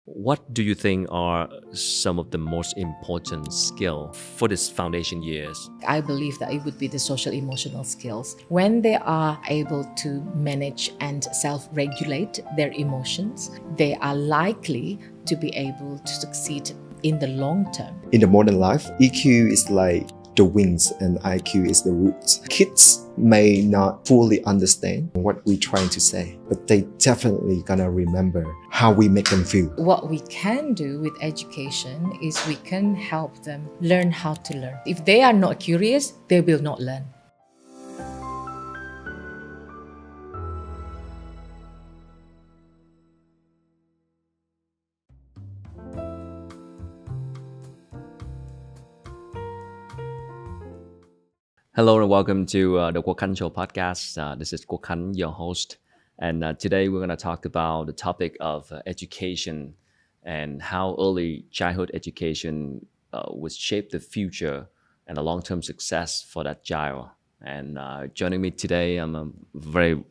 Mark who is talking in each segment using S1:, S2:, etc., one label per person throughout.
S1: What do you think are some of the most important skill for this foundation years?
S2: I believe that it would be the social emotional skills. When they are able to manage and self-regulate their emotions, they are likely to be able to succeed in the long term.
S3: In the modern life, EQ is like the wings and IQ is the roots. Kids may not fully understand what we're trying to say, but they definitely gonna remember how we make them feel.
S2: What we can do with education is we can help them learn how to learn. If they are not curious, they will not learn.
S1: Hello and welcome to the Quốc Khánh Show podcast. This is Quốc Khánh, your host. And today we're going to talk about the topic of education and how early childhood education would shape the future and the long-term success for that child. And joining me today, I'm a very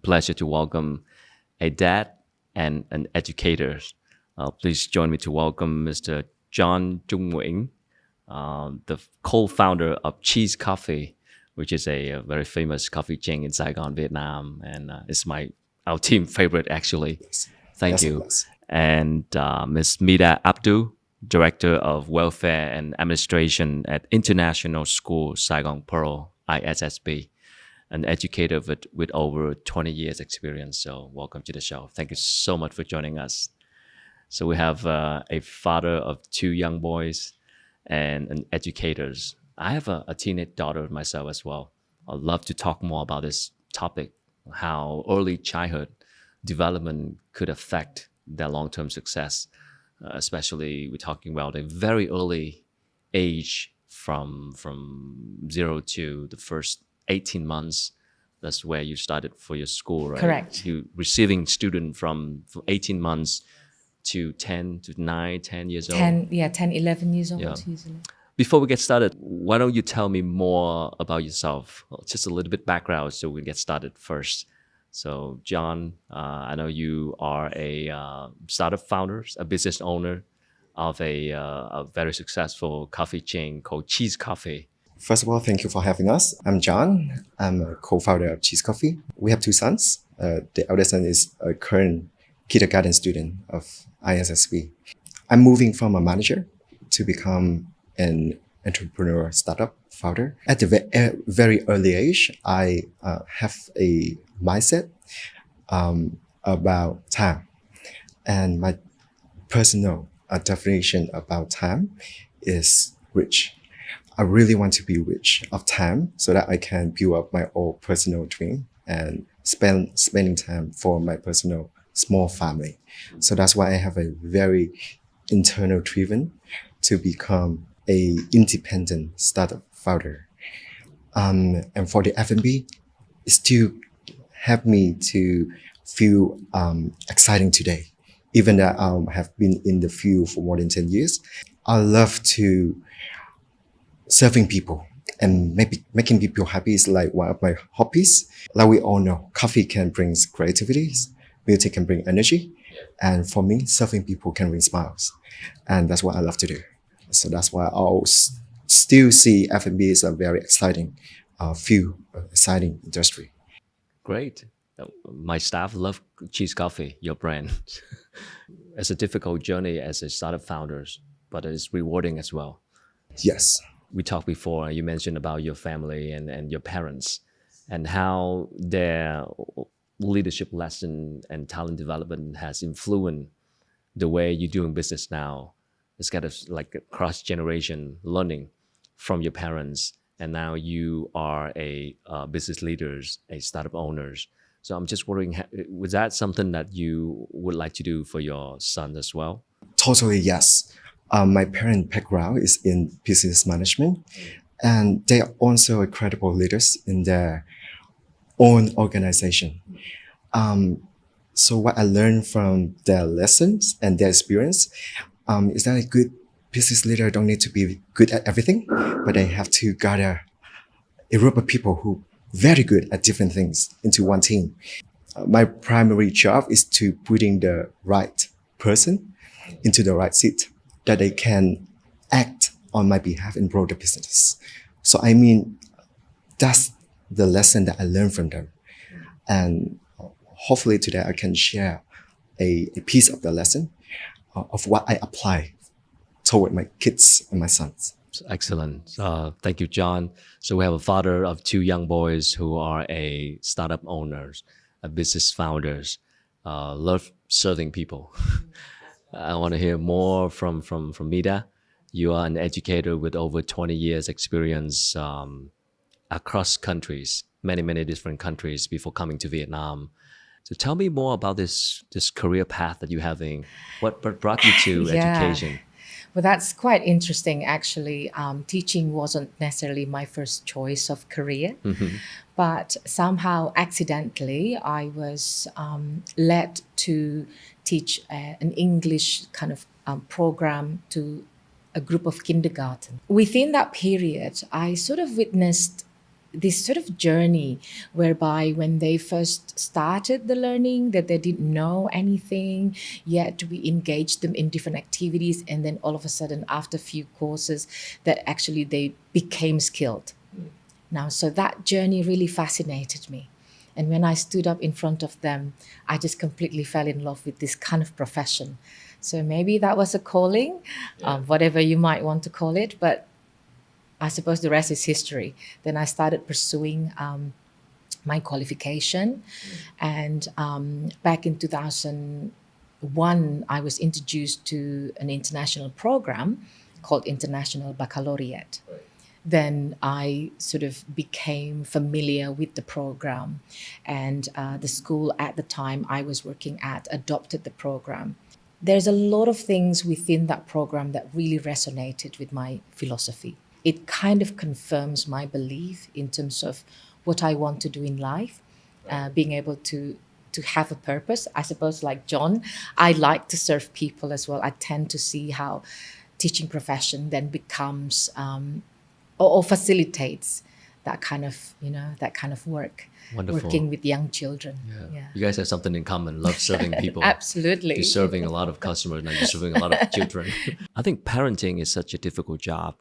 S1: pleasure to welcome a dad and an educator. Please join me to welcome Mr. John Trung Nguyễn, the co-founder of Cheese Coffee, which is a very famous coffee chain in Saigon, Vietnam, and it's our team favorite actually. Thank you. And Ms. Mida Abdu, Director of Welfare and Administration at International School Saigon Pearl, ISSB, an educator with over 20 years experience. So welcome to the show. Thank you so much for joining us. So we have a father of two young boys and an educators. I have a teenage daughter myself as well. I'd love to talk more about this topic, how early childhood development could affect their long-term success, especially we're talking about a very early age from 0 to the first 18 months. That's where you started for your school, right?
S2: Correct.
S1: You receiving student from 18 months to 10 to 9, 10 years old?
S2: 10, 11 years old usually.
S1: Before we get started, why don't you tell me more about yourself? Well, just a little bit background so we can get started first. So John, I know you are a startup founder, a business owner of a very successful coffee chain called Cheese Coffee.
S3: First of all, thank you for having us. I'm John. I'm a co-founder of Cheese Coffee. We have two sons. The eldest son is a current kindergarten student of ISSB. I'm moving from a manager to become an entrepreneur startup founder. At the very early age, I have a mindset about time. And my personal definition about time is rich. I really want to be rich of time so that I can build up my own personal dream and spending time for my personal small family. So that's why I have a very internal driven to become a independent startup founder. And for the F&B, it still helped me to feel exciting today. Even that I have been in the field for more than 10 years, I love to serving people and maybe making people happy is like one of my hobbies. Like we all know, coffee can bring creativity, music can bring energy. And for me, serving people can bring smiles. And that's what I love to do. So that's why I'll still see F&B as a very exciting field, exciting industry.
S1: Great. My staff love Cheese Coffee, your brand. It's a difficult journey as a startup founders, but it's rewarding as well.
S3: Yes.
S1: We talked before, you mentioned about your family and your parents and how their leadership lesson and talent development has influenced the way you're doing business now. It's kind of like a cross-generation learning from your parents. And now you are a business leaders, a startup owners. So I'm just wondering, was that something that you would like to do for your son as well?
S3: Totally, yes. My parent background is in business management, and they are also incredible leaders in their own organization. So what I learned from their lessons and their experience is that a good business leader don't need to be good at everything, but they have to gather a group of people who very good at different things into one team. My primary job is to putting the right person into the right seat, that they can act on my behalf and grow the business. So I mean, that's the lesson that I learned from them. And hopefully today I can share a piece of the lesson of what I apply toward my kids and my sons.
S1: Excellent. Thank you, John. So we have a father of two young boys who are a startup owners, a business founders, love serving people. I want to hear more from Mida. You are an educator with over 20 years experience across countries, many different countries before coming to Vietnam. So tell me more about this career path that you're having. What brought you to education?
S2: Well, that's quite interesting, actually. Teaching wasn't necessarily my first choice of career, but somehow accidentally I was led to teach an English kind of program to a group of kindergarten. Within that period, I sort of witnessed this sort of journey whereby when they first started the learning that they didn't know anything, yet we engaged them in different activities, and then all of a sudden after a few courses that actually they became skilled. Now, so that journey really fascinated me. And when I stood up in front of them, I just completely fell in love with this kind of profession. So maybe that was a calling, whatever you might want to call it, but I suppose the rest is history. Then I started pursuing my qualification. And back in 2001, I was introduced to an international program called International Baccalaureate. Right. Then I sort of became familiar with the program. And the school at the time I was working at adopted the program. There's a lot of things within that program that really resonated with my philosophy. It kind of confirms my belief in terms of what I want to do in life, being able to have a purpose. I suppose like John, I like to serve people as well. I tend to see how teaching profession then becomes or facilitates that kind of, that kind of work.
S1: Wonderful.
S2: Working with young children.
S1: Yeah. You guys have something in common, love serving people.
S2: Absolutely.
S1: You're serving a lot of customers, now you're serving a lot of children. I think parenting is such a difficult job.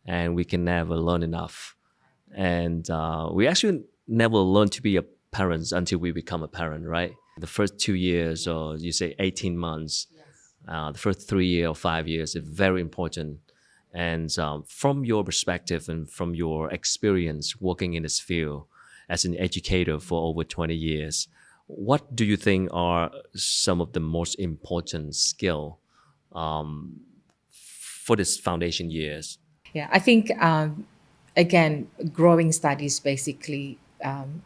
S1: And we can never learn enough. And we actually never learn to be a parent until we become a parent, right? The first 2 years, or you say 18 months, the first 3 years or 5 years is very important. And from your perspective and from your experience working in this field as an educator for over 20 years, what do you think are some of the most important skill for this foundation years?
S2: Yeah, I think, again, growing studies basically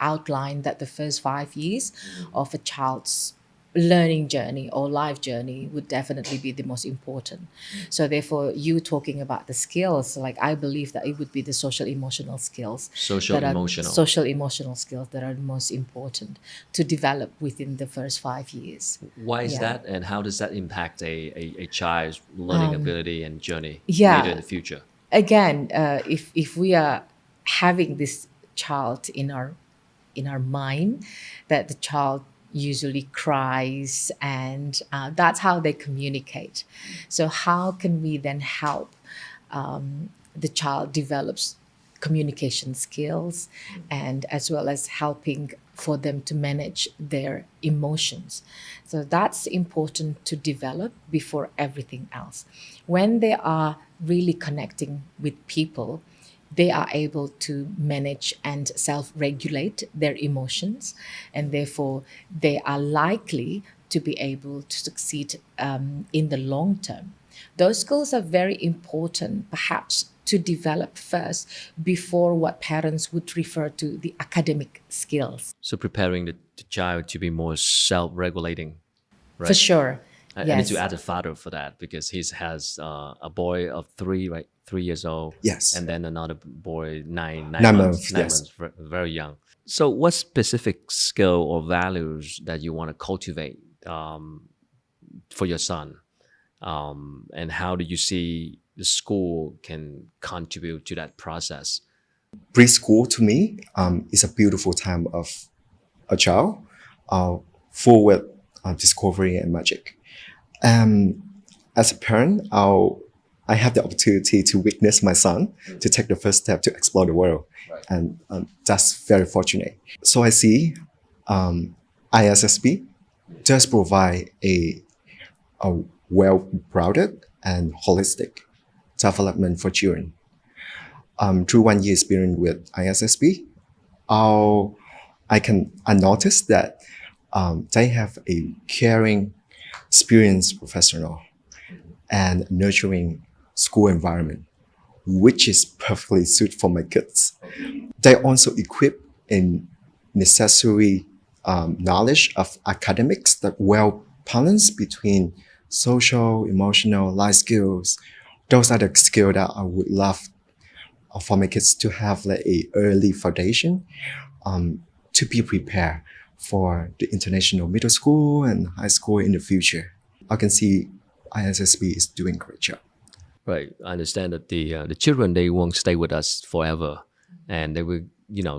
S2: outline that the first 5 years of a child's learning journey or life journey would definitely be the most important. So therefore, you talking about the skills, like I believe that it would be the social emotional skills. Social emotional skills that are the most important to develop within the first 5 years.
S1: Why is that, and how does that impact a child's learning ability and journey later in the future?
S2: Again, if we are having this child in our mind, that the child usually cries, and that's how they communicate. So how can we then help the child develops communication skills, and as well as helping for them to manage their emotions? So that's important to develop before everything else. When they are really connecting with people, they are able to manage and self-regulate their emotions, and therefore they are likely to be able to succeed in the long term. Those skills are very important, perhaps, to develop first before what parents would refer to the academic skills.
S1: So preparing the child to be more self-regulating, right?
S2: For sure.
S1: I need to add a father for that, because he has a boy of 3, right? 3 years old.
S3: Yes.
S1: And then another boy, 9 months.
S3: 9 months,
S1: Nine
S3: yes.
S1: months, very young. So what specific skill or values that you want to cultivate for your son? And how do you see the school can contribute to that process?
S3: Preschool to me is a beautiful time of a child, full with discovery and magic. as a parent, I have the opportunity to witness my son to take the first step to explore the world, and that's very fortunate. So I see ISSB does provide a well-rounded and holistic development for children. Through 1 year experience with ISSB, I noticed that they have a caring, experienced professional and nurturing school environment, which is perfectly suited for my kids. They also equip in necessary knowledge of academics that well balance between social, emotional, life skills. Those are the skills that I would love for my kids to have like a early foundation to be prepared for the international middle school and high school in the future. I can see ISSB is doing a great job.
S1: Right. I understand that the children, they won't stay with us forever, and they will,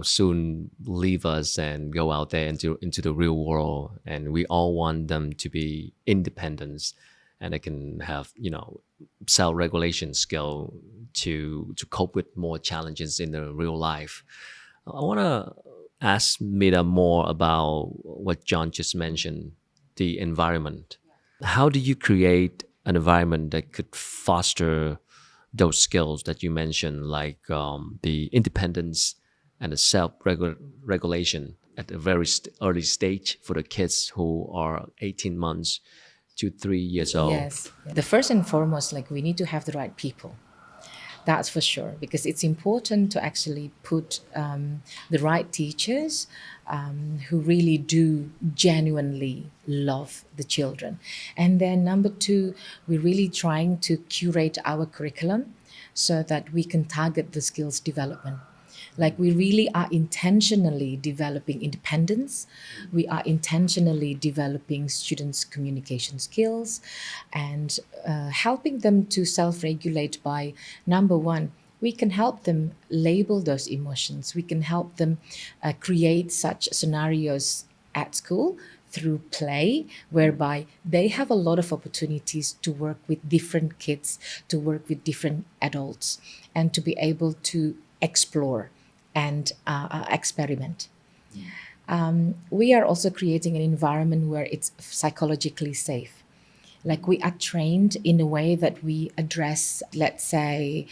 S1: soon leave us and go out there into the real world. And we all want them to be independent, and they can have, self-regulation skill to cope with more challenges in the real life. I want to ask Mita more about what John just mentioned, the environment. How do you create an environment that could foster those skills that you mentioned, like the independence and the self-regulation at a very early stage for the kids who are 18 months to 3 years old?
S2: Yes. The first and foremost, like we need to have the right people. That's for sure, because it's important to actually put the right teachers who really do genuinely love the children. And then number two, we're really trying to curate our curriculum so that we can target the skills development. Like we really are intentionally developing independence. We are intentionally developing students' communication skills and helping them to self-regulate by, number one, we can help them label those emotions. We can help them create such scenarios at school through play, whereby they have a lot of opportunities to work with different kids, to work with different adults, and to be able to explore and experiment. We are also creating an environment where it's psychologically safe. Like we are trained in a way that we address, let's say,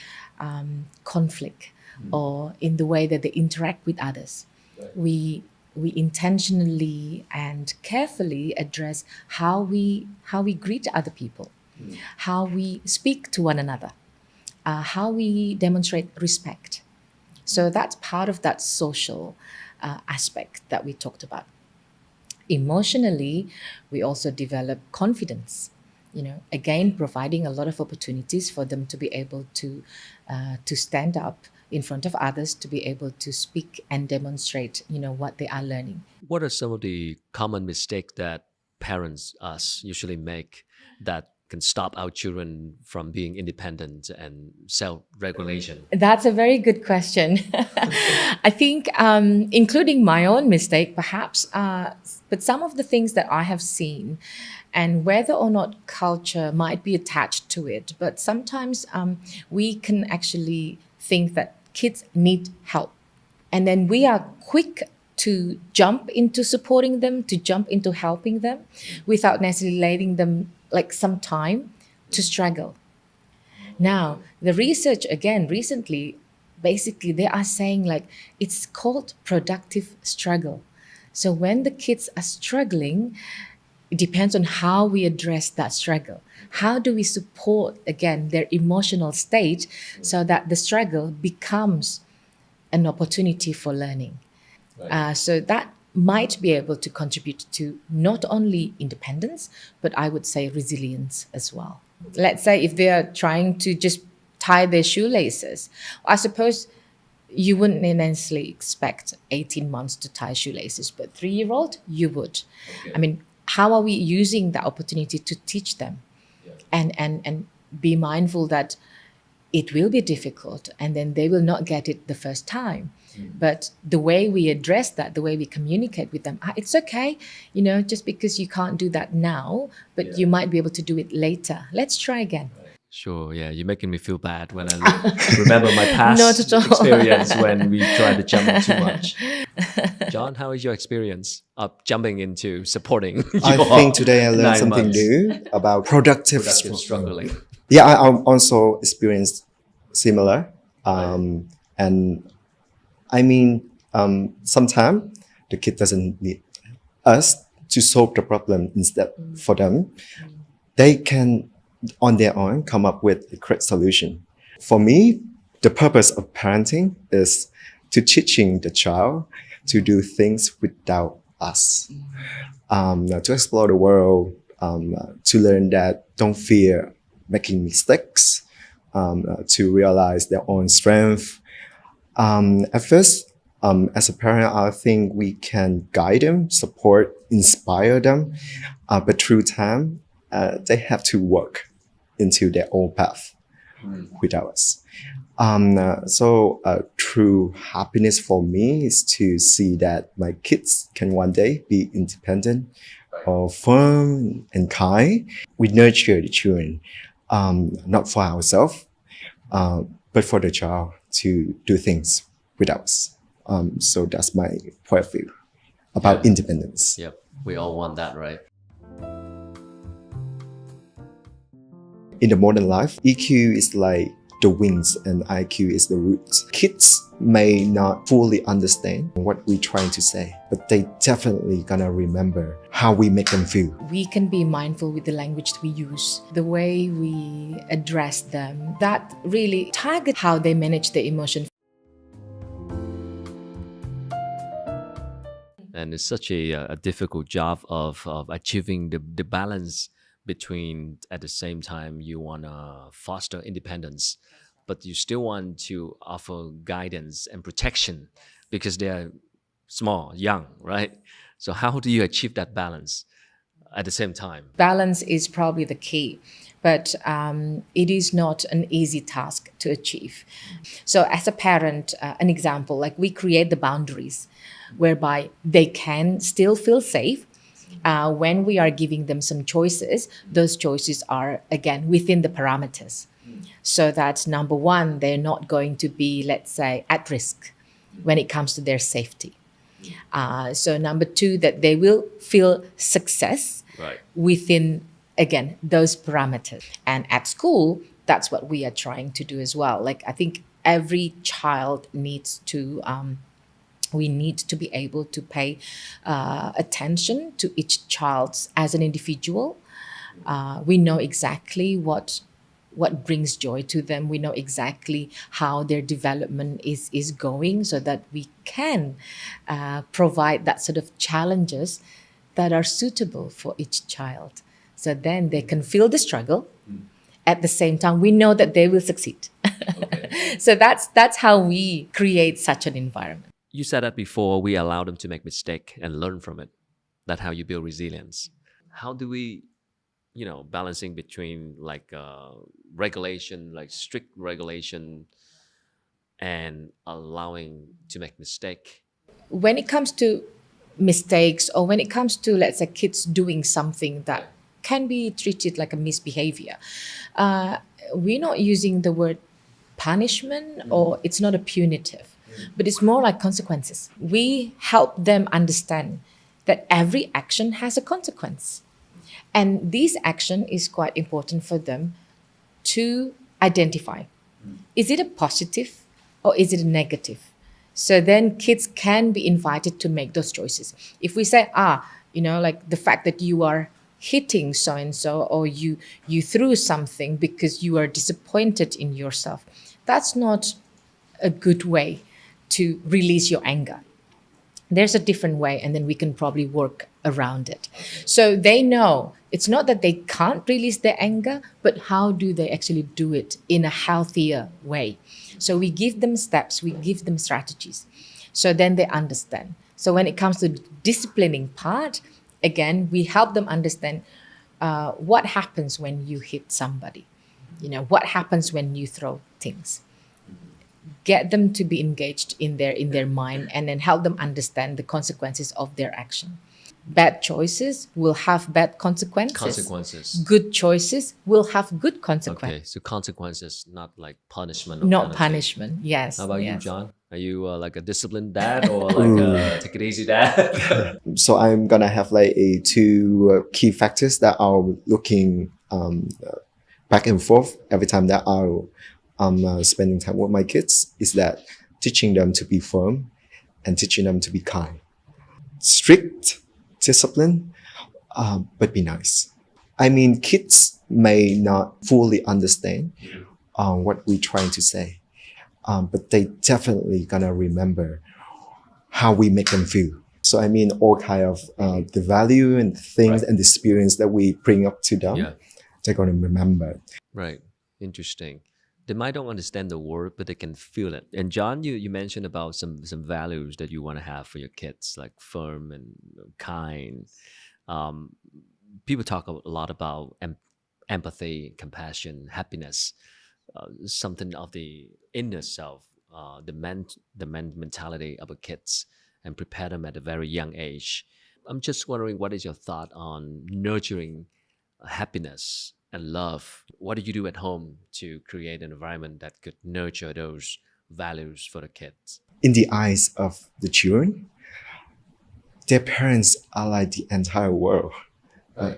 S2: conflict, or in the way that they interact with others. We intentionally and carefully address how we greet other people, how we speak to one another, how we demonstrate respect. So that's part of that social aspect that we talked about. Emotionally, we also develop confidence. Again, providing a lot of opportunities for them to be able to stand up in front of others, to be able to speak and demonstrate, what they are learning.
S1: What are some of the common mistakes that parents us usually make that can stop our children from being independent and self-regulation?
S2: That's a very good question. I think, including my own mistake, perhaps, but some of the things that I have seen, and whether or not culture might be attached to it, but sometimes we can actually think that kids need help. And then we are quick to jump into supporting them, to jump into helping them, without necessarily letting them like some time to struggle. Now, the research again recently, basically they are saying like it's called productive struggle. So when the kids are struggling, it depends on how we address that struggle. How do we support again their emotional state so that the struggle becomes an opportunity for learning? So that might be able to contribute to not only independence, but I would say resilience as well. Let's say if they are trying to just tie their shoelaces, I suppose you wouldn't necessarily expect 18 months to tie shoelaces, but 3-year-old, you would. I mean, how are we using the opportunity to teach them and be mindful that it will be difficult, and then they will not get it the first time. But the way we address that, the way we communicate with them, it's okay, just because you can't do that now, but you might be able to do it later. Let's try again.
S1: Sure, yeah, you're making me feel bad when I remember my past
S2: Not at all.
S1: experience when we tried to jump too much. John, how is your experience of jumping into supporting
S3: I
S1: your
S3: think today I learned
S1: 9
S3: something
S1: months
S3: new about productive
S1: struggling?
S3: Yeah, I also experienced similar. And I mean, sometimes the kid doesn't need us to solve the problem instead for them. They can, on their own, come up with a correct solution. For me, the purpose of parenting is to teaching the child to do things without us, to explore the world, to learn that don't fear making mistakes, to realize their own strength. At first, as a parent, I think we can guide them, support, inspire them, but through time, they have to work into their own path without us. So true happiness for me is to see that my kids can one day be independent, or firm and kind. We nurture the children, not for ourselves, but for the child to do things without us. So that's my point of view about independence.
S1: Yep, we all want that, right?
S3: In the modern life, EQ is like the wings and IQ is the roots. Kids may not fully understand what we're trying to say, but they definitely gonna remember how we make them feel.
S2: We can be mindful with the language we use, the way we address them. That really target how they manage their emotion.
S1: And it's such a difficult job of achieving the balance between, at the same time, you want to foster independence, but you still want to offer guidance and protection because they're small, young, right? So how do you achieve that balance at the same time?
S2: Balance is probably the key, but it is not an easy task to achieve. So as a parent, an example, like we create the boundaries whereby they can still feel safe. When we are giving them some choices, those choices are, again, within the parameters. So that, number one, they're not going to be, let's say, at risk when it comes to their safety. So number two, that they will feel success within, again, those parameters. And at school, that's what we are trying to do as well. Like, I think every child needs to... we need to be able to pay attention to each child as an individual. We know exactly what brings joy to them. We know exactly how their development is going, so that we can provide that sort of challenges that are suitable for each child. So then they can feel the struggle. At the same time, we know that they will succeed. Okay. So that's how we create such an environment.
S1: You said that before, we allow them to make mistake and learn from it. That's how you build resilience. How do we, balancing between like regulation, like strict regulation, and allowing to make mistake?
S2: When it comes to mistakes, or when it comes to, let's say, kids doing something that can be treated like a misbehavior, we're not using the word punishment, or it's not a punitive. But it's more like consequences. We help them understand that every action has a consequence. And this action is quite important for them to identify. Is it a positive or is it a negative? So then kids can be invited to make those choices. If we say, like the fact that you are hitting so-and-so, or you threw something because you are disappointed in yourself, that's not a good way to release your anger. There's a different way, and then we can probably work around it. So they know it's not that they can't release their anger, but how do they actually do it in a healthier way? So we give them steps, we give them strategies. So then they understand. So when it comes to the disciplining part, again, we help them understand what happens when you hit somebody. What happens when you throw things? Get them to be engaged in their mind, and then help them understand the consequences of their action. Bad choices will have bad consequences.
S1: Consequences.
S2: Good choices will have good consequences.
S1: Okay, so consequences, not like punishment or
S2: Not
S1: penalty.
S2: punishment.
S1: How
S2: Yes,
S1: about you,
S2: yes.
S1: John? Are you like a disciplined dad or like a take it easy dad?
S3: So I'm gonna have like a two key factors that are looking back and forth every time that I'm spending time with my kids. Is that teaching them to be firm and teaching them to be kind. Strict discipline, but be nice. I mean, kids may not fully understand what we're trying to say, but they definitely gonna remember how we make them feel. So I mean, all kind of the value and things
S1: Right.
S3: and the experience that we bring up to them,
S1: Yeah.
S3: they're gonna remember.
S1: Right. Interesting. They might don't understand the word, but they can feel it. And John, you mentioned about some values that you want to have for your kids, like firm and kind. Um, People talk a lot about empathy, compassion, happiness, something of the inner self, the mentality of a kids, and prepare them at a very young age. I'm just wondering, what is your thought on nurturing happiness and love? What do you do at home to create an environment that could nurture those values for the kids?
S3: In the eyes of the children, their parents are like the entire world.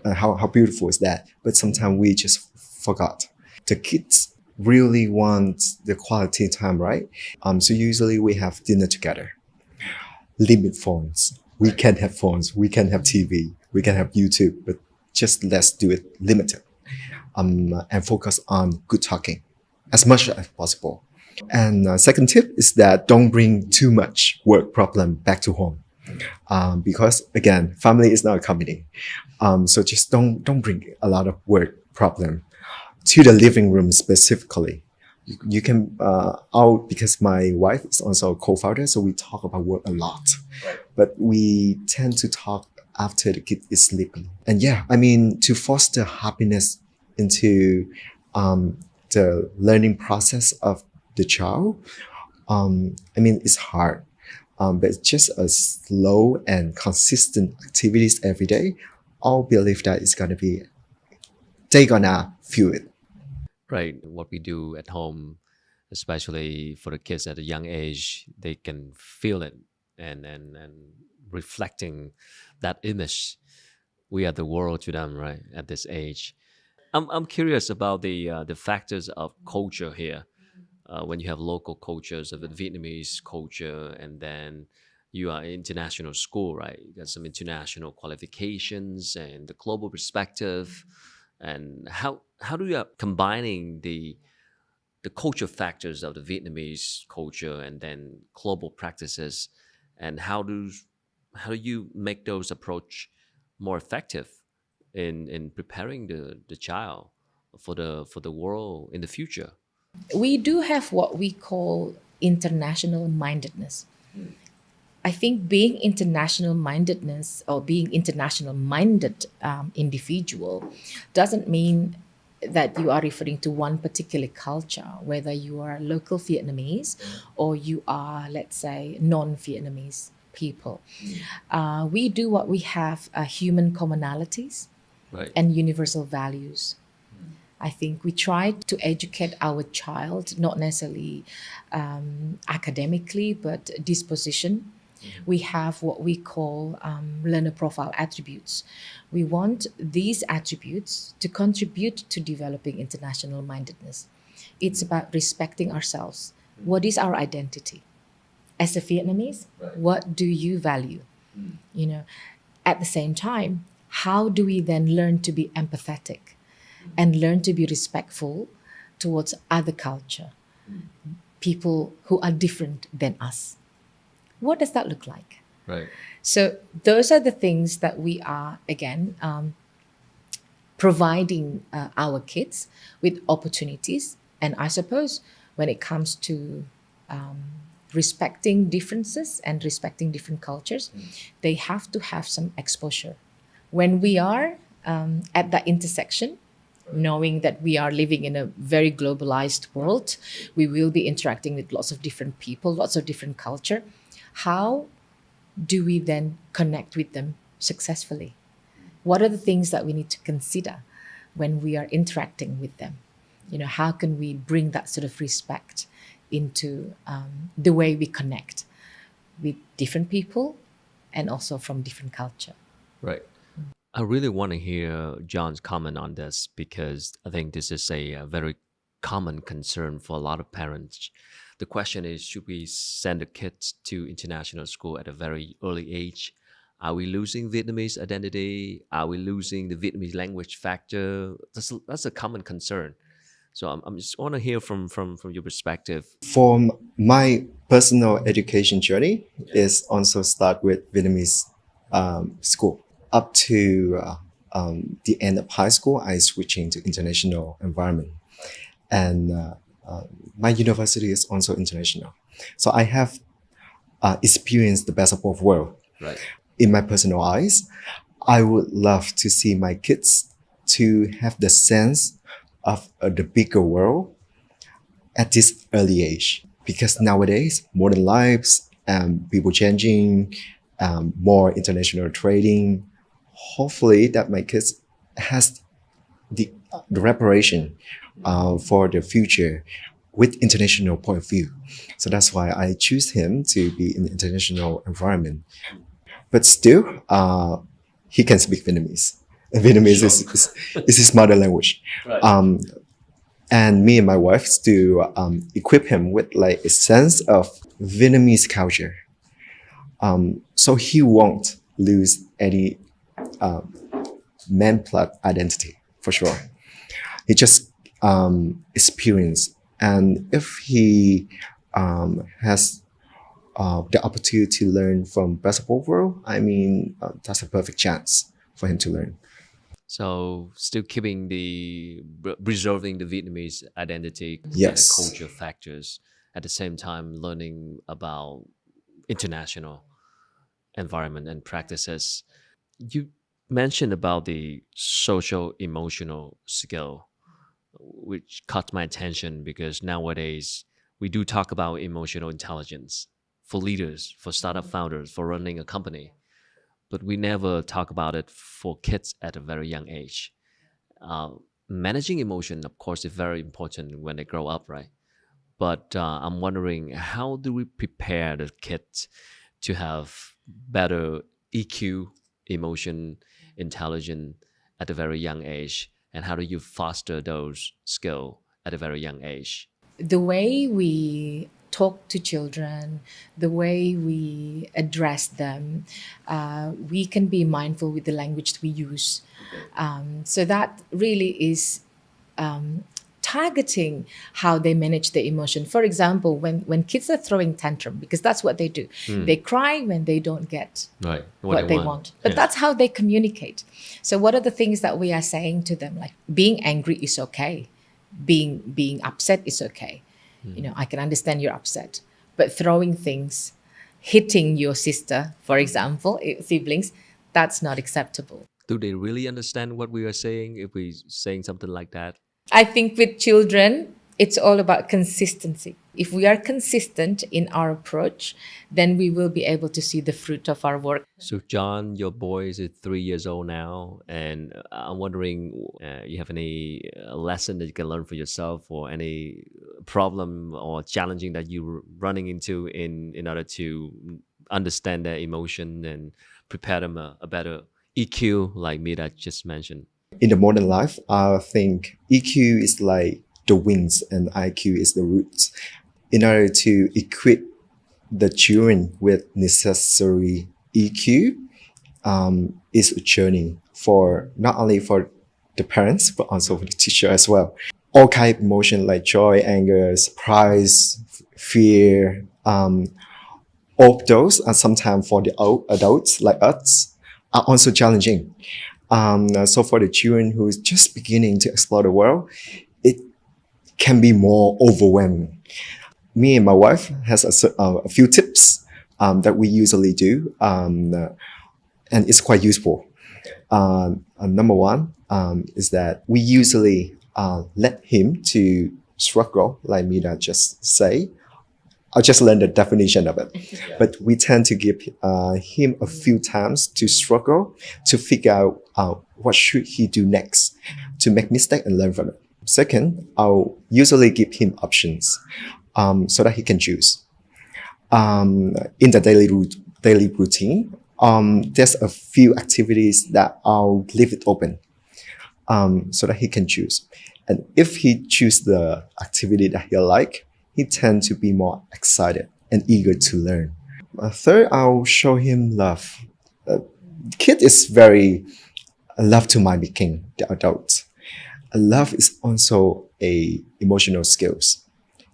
S3: How beautiful is that? But sometimes we just forgot. The kids really want the quality time, right? So usually we have dinner together. Limit phones. We can have phones. We can have TV. We can have YouTube, but just let's do it limited. And focus on good talking as much as possible. And second tip is that don't bring too much work problem back to home. Because again, family is not a company. So just don't bring a lot of work problem to the living room specifically. You can out because my wife is also a co-founder, so we talk about work a lot. But we tend to talk after the kid is sleeping. And yeah, I mean, to foster happiness into the learning process of the child, I mean, it's hard. But it's just a slow and consistent activities every day. I'll believe that it's gonna be, they gonna feel it.
S1: Right. What we do at home, especially for the kids at a young age, they can feel it, and reflecting that image. We are the world to them, right? At this age. I'm curious about the factors of culture here. When you have local cultures of the Vietnamese culture, and then you are international school, right? You got some international qualifications and the global perspective, and how do you are combining the culture factors of the Vietnamese culture and then global practices, and how do you make those approach more effective in preparing the child for the world in the future?
S2: We do have what we call international mindedness. I think being international mindedness or being international minded individual doesn't mean that you are referring to one particular culture, whether you are local Vietnamese or you are, let's say, non Vietnamese people. We do what we have human commonalities
S1: Right.
S2: and universal values. I think we try to educate our child, not necessarily academically, but disposition. We have what we call learner profile attributes. We want these attributes to contribute to developing international mindedness. It's about respecting ourselves. What is our identity? As a Vietnamese, what do you value? You know, at the same time, how do we then learn to be empathetic and learn to be respectful towards other culture, people who are different than us? What does that look like?
S1: Right.
S2: So those are the things that we are again providing our kids with opportunities. And I suppose when it comes to respecting differences and respecting different cultures, they have to have some exposure. When we are at that intersection, knowing that we are living in a very globalized world. We will be interacting with lots of different people, lots of different culture. How do we then connect with them successfully? What are the things that we need to consider when we are interacting with them? How can we bring that sort of respect into the way we connect with different people and also from different culture?
S1: Right. I really want to hear John's comment on this because I think this is a very common concern for a lot of parents. The question is, should we send the kids to international school at a very early age? Are we losing Vietnamese identity? Are we losing the Vietnamese language factor? That's a common concern. So I'm just want to hear from your perspective.
S3: For my personal education journey is also start with Vietnamese school. Up to the end of high school, I switching to international environment. And my university is also international. So I have experienced the best of both worlds.
S1: Right.
S3: In my personal eyes, I would love to see my kids to have the sense of the bigger world at this early age. Because nowadays, modern lives, people changing, more international trading. Hopefully that my kids has the reparation for the future with international point of view. So that's why I choose him to be in international environment. But still, he can speak Vietnamese. Vietnamese is his mother language.
S1: Right.
S3: And me and my wife to equip him with like a sense of Vietnamese culture. So he won't lose any man-plot identity for sure. He just experience, and if he has the opportunity to learn from best of both world, I mean, that's a perfect chance for him to learn.
S1: So still keeping preserving the Vietnamese identity and the
S3: Yes.
S1: culture factors, at the same time learning about international environment and practices. You mentioned about the social emotional skill, which caught my attention because nowadays we do talk about emotional intelligence for leaders, for startup founders, for running a company, but we never talk about it for kids at a very young age. Uh, Managing emotion, of course, is very important when they grow up, right? But I'm wondering, how do we prepare the kids to have better EQ, emotion, intelligence at a very young age? And how do you foster those skills at a very young age?
S2: The way we talk to children, the way we address them, we can be mindful with the language we use. So that really is targeting how they manage their emotion. For example, when kids are throwing tantrum, because that's what they do, they cry when they don't get
S1: Right.
S2: what they want. But
S1: Yeah.
S2: that's how they communicate. So what are the things that we are saying to them? Like being angry is okay. Being upset is okay. I can understand you're upset. But throwing things, hitting your sister, for example, siblings, that's not acceptable.
S1: Do they really understand what we are saying if we saying something like that?
S2: I think with children, it's all about consistency. If we are consistent in our approach, then we will be able to see the fruit of our work.
S1: So, John, your boy is 3 years old now, and I'm wondering, you have any lesson that you can learn for yourself, or any problem or challenging that you're running into in order to understand their emotion and prepare them a better EQ, like Mira just mentioned.
S3: In the modern life, I think EQ is like the wings and IQ is the roots. In order to equip the children with necessary EQ, is a journey for not only for the parents but also for the teacher as well. All kind of emotion like joy, anger, surprise, fear, all of those are sometimes for the adults like us are also challenging. So for the children who is just beginning to explore the world, it can be more overwhelming. Me and my wife has a few tips that we usually do, and it's quite useful. Number one is that we usually let him to struggle, like Mina just say. I'll just learn the definition of it. But we tend to give him a few times to struggle to figure out what should he do next, to make mistake and learn from it. Second, I'll usually give him options so that he can choose. In the daily routine, there's a few activities that I'll leave it open so that he can choose. And if he choose the activity that he like, he tends to be more excited and eager to learn. Third, I'll show him love. Kid is very love to mimicking the adult. Love is also a emotional skills.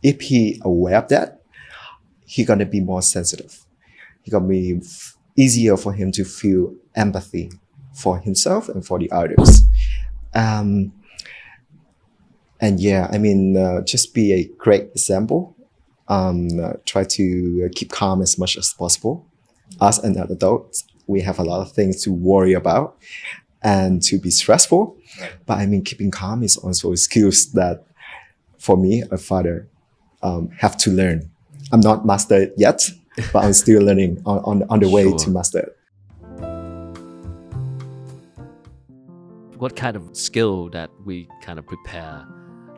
S3: If he aware of that, he gonna be more sensitive. He gonna be easier for him to feel empathy for himself and for the others. And yeah, I mean, just be a great example. Try to keep calm as much as possible. As an adult, we have a lot of things to worry about and to be stressful. But I mean, keeping calm is also a skill that, for me, a father, have to learn. I'm not mastered yet, but I'm still learning on the way
S1: Sure.
S3: to master it.
S1: What kind of skill that we kind of prepare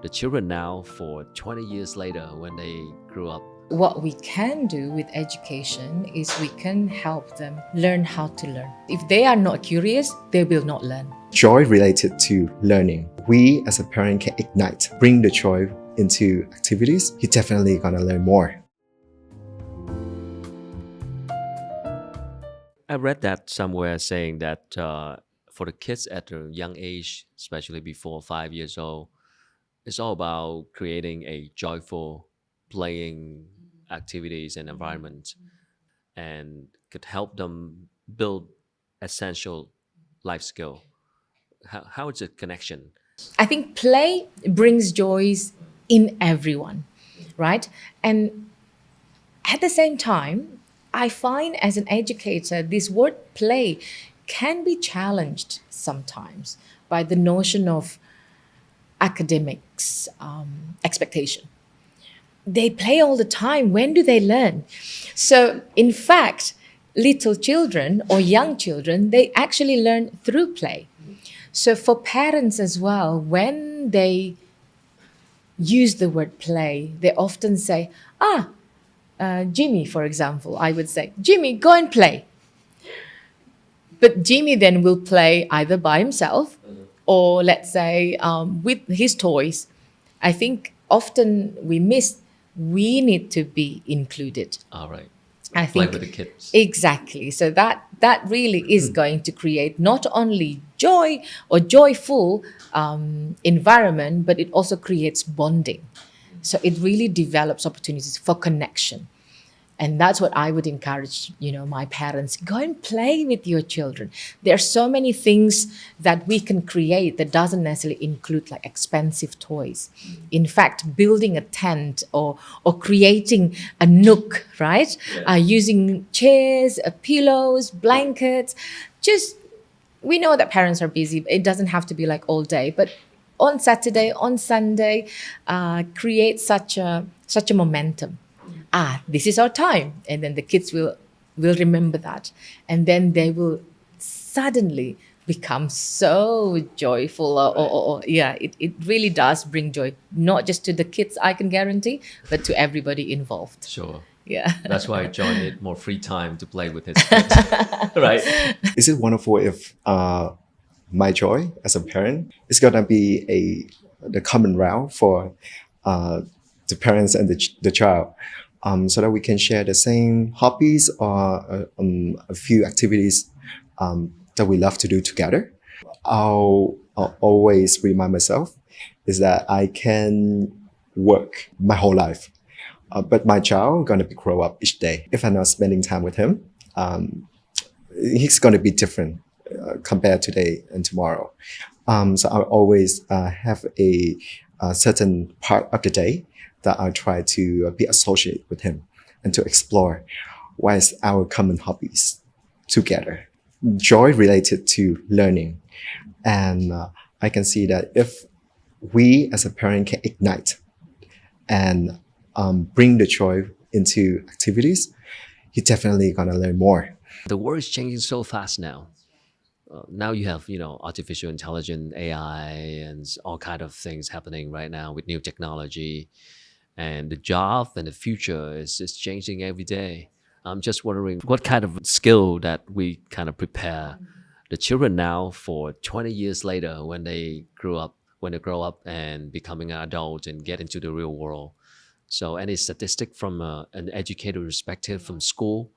S1: the children now for 20 years later when they grew up?
S2: What we can do with education is we can help them learn how to learn. If they are not curious, they will not learn.
S3: Joy related to learning. We as a parent can ignite, bring the joy into activities. You're definitely gonna learn more.
S1: I read that somewhere saying that for the kids at a young age, especially before 5 years old, it's all about creating a joyful playing activities and environment, and could help them build essential life skill. How is the connection?
S2: I think play brings joys in everyone, right? And at the same time, I find as an educator, this word play can be challenged sometimes by the notion of academics expectation. They play all the time. When do they learn? So, in fact, little children or young children, they actually learn through play. So, for parents as well, when they use the word play, they often say, Jimmy, for example, I would say, Jimmy, go and play. But Jimmy then will play either by himself or, let's say, with his toys. I think often we need to be included.
S1: All right.
S2: I
S1: Play
S2: think
S1: with the kids.
S2: exactly. So that really is going to create not only joy or joyful environment, but it also creates bonding. So it really develops opportunities for connection. And that's what I would encourage, my parents, go and play with your children. There are so many things that we can create that doesn't necessarily include like expensive toys. In fact, building a tent or creating a nook, right? Using chairs, pillows, blankets. We know that parents are busy. It doesn't have to be like all day, but on Saturday, on Sunday, create such a momentum. This is our time. And then the kids will remember that. And then they will suddenly become so joyful. It really does bring joy, not just to the kids, I can guarantee, but to everybody involved.
S1: Sure.
S2: Yeah.
S1: That's why John need more free time to play with his kids. Right.
S3: Is it wonderful if my joy as a parent is gonna be the common route for the parents and the child, so that we can share the same hobbies or a few activities that we love to do together? I'll always remind myself is that I can work my whole life, but my child gonna be grow up each day. If I'm not spending time with him, he's gonna be different compared today and tomorrow. So I always have a certain part of the day that I try to be associated with him and to explore what is our common hobbies together. Joy related to learning. And I can see that if we as a parent can ignite and bring the joy into activities, you're definitely gonna learn more.
S1: The world is changing so fast now. Now you have, artificial intelligence, AI, and all kind of things happening right now with new technology, and the job and the future is changing every day. I'm just wondering what kind of skill that we kind of prepare the children now for 20 years later when they grow up and becoming an adult and get into the real world. So any statistic from an educator perspective from school?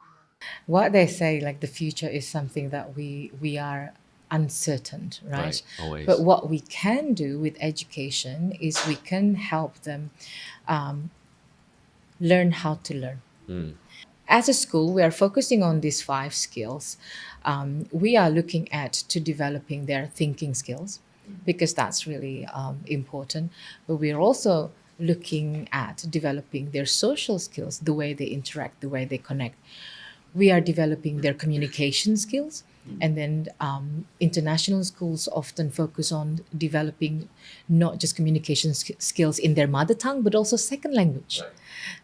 S2: What they say, like the future is something that we are uncertain, right?
S1: Right, always.
S2: But what we can do with education is we can help them learn how to learn. As a school, we are focusing on these 5 skills. We are looking at to developing their thinking skills because that's really important. But we're also looking at developing their social skills, the way they interact, the way they connect. We are developing their communication skills. And then international schools often focus on developing not just communication skills in their mother tongue, but also second language,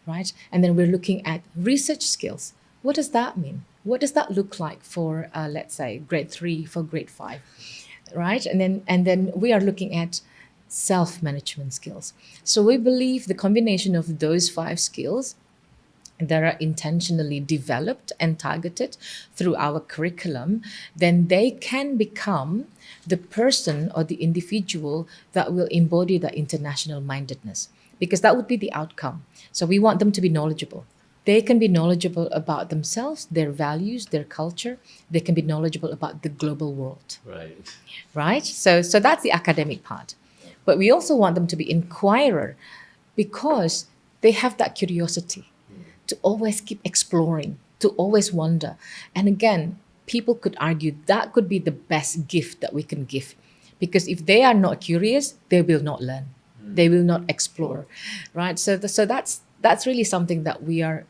S2: right? And then we're looking at research skills. What does that mean? What does that look like for, let's say, grade 3 for grade 5, right? And then we are looking at self-management skills. So we believe the combination of those 5 skills that are intentionally developed and targeted through our curriculum, then they can become the person or the individual that will embody the international mindedness, because that would be the outcome. So we want them to be knowledgeable. They can be knowledgeable about themselves, their values, their culture. They can be knowledgeable about the global world, right? So that's the academic part. But we also want them to be inquirer, because they have that curiosity to always keep exploring, to always wonder. And again, people could argue that could be the best gift that we can give. Because if they are not curious, they will not learn. They will not explore, right? So that's really something that we are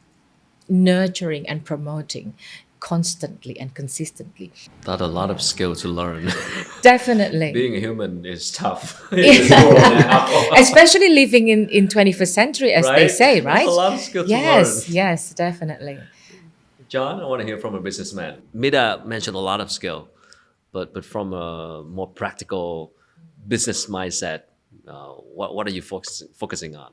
S2: nurturing and promoting constantly and consistently.
S1: That's a lot of skill to learn.
S2: Definitely.
S1: Being a human is tough.
S2: Especially living in 21st century, as they
S1: Right?
S2: say,
S1: There's
S2: right?
S1: a lot of skill to
S2: Yes,
S1: learn.
S2: yes, definitely.
S1: John, I want to hear from a businessman. Mida mentioned a lot of skill, but from a more practical business mindset, what are you focusing on?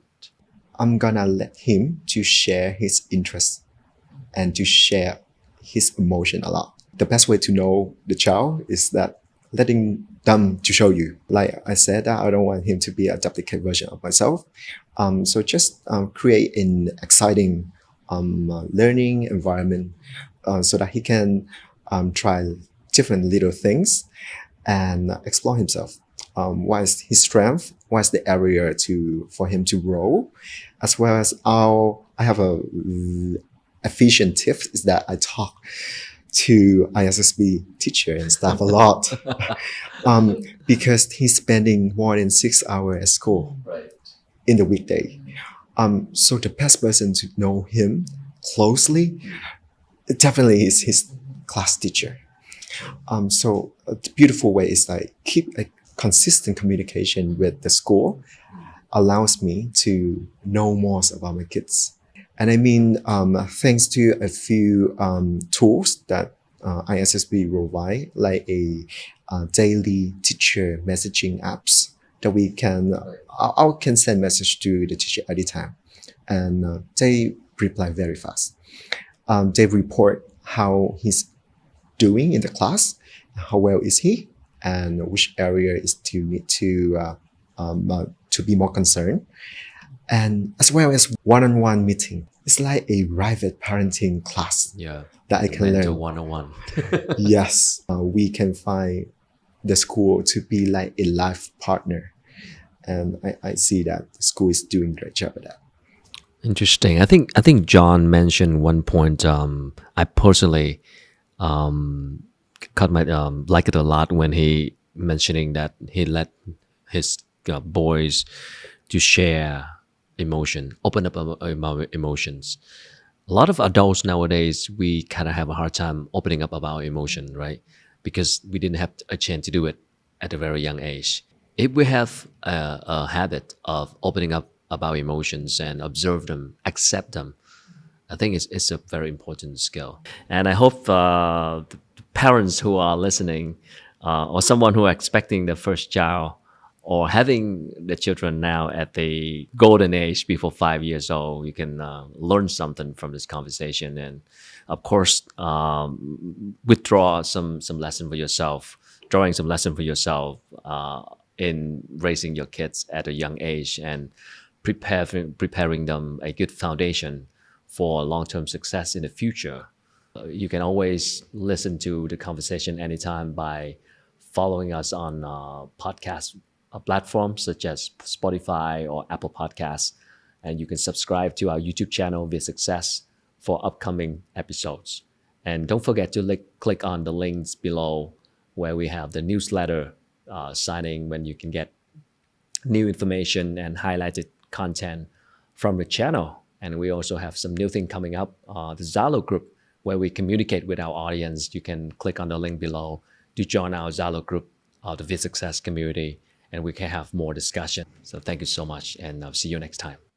S3: I'm gonna let him to share his interests and to share his emotion a lot. The best way to know the child is that letting them to show you. Like I said, I don't want him to be a duplicate version of myself. So just create an exciting learning environment so that he can try different little things and explore himself. What is his strength? What is the area for him to grow? As well as I have a efficient tip is that I talk to ISSB teacher and staff a lot because he's spending more than 6 hours at school in the weekday. So the best person to know him closely definitely is his class teacher. So a beautiful way is like keep a consistent communication with the school allows me to know more about my kids. And I mean, thanks to a few tools that ISSB provide, like a daily teacher messaging apps that we can, I can send message to the teacher anytime, and they reply very fast. They report how he's doing in the class, how well is he, and which area is to need to be more concerned, and as well as one-on-one meeting. It's like a private parenting class that I can learn.
S1: One-on-one.
S3: Yes, we can find the school to be like a life partner, and I see that the school is doing a great job at that.
S1: Interesting. I think John mentioned one point. I personally cut my like it a lot when he mentioning that he let his boys to share emotion, open up about emotions. A lot of adults nowadays, we kind of have a hard time opening up about emotion, right? because we didn't have a chance to do it at a very young age. If we have a habit of opening up about emotions and observe them, accept them, I think it's a very important skill. And I hope the parents who are listening, or someone who are expecting their first child, or having the children now at the golden age before 5 years old, you can learn something from this conversation. And of course, withdraw some lesson for yourself, drawing some lesson for yourself in raising your kids at a young age, and preparing them a good foundation for long-term success in the future. You can always listen to the conversation anytime by following us on podcast platforms such as Spotify or Apple Podcasts. And you can subscribe to our YouTube channel, Via Success, for upcoming episodes. And don't forget to click on the links below where we have the newsletter signing, when you can get new information and highlighted content from the channel. And we also have some new thing coming up, the Zalo group, where we communicate with our audience. You can click on the link below to join our Zalo group, the Via Success community, and we can have more discussion. So thank you so much, and I'll see you next time.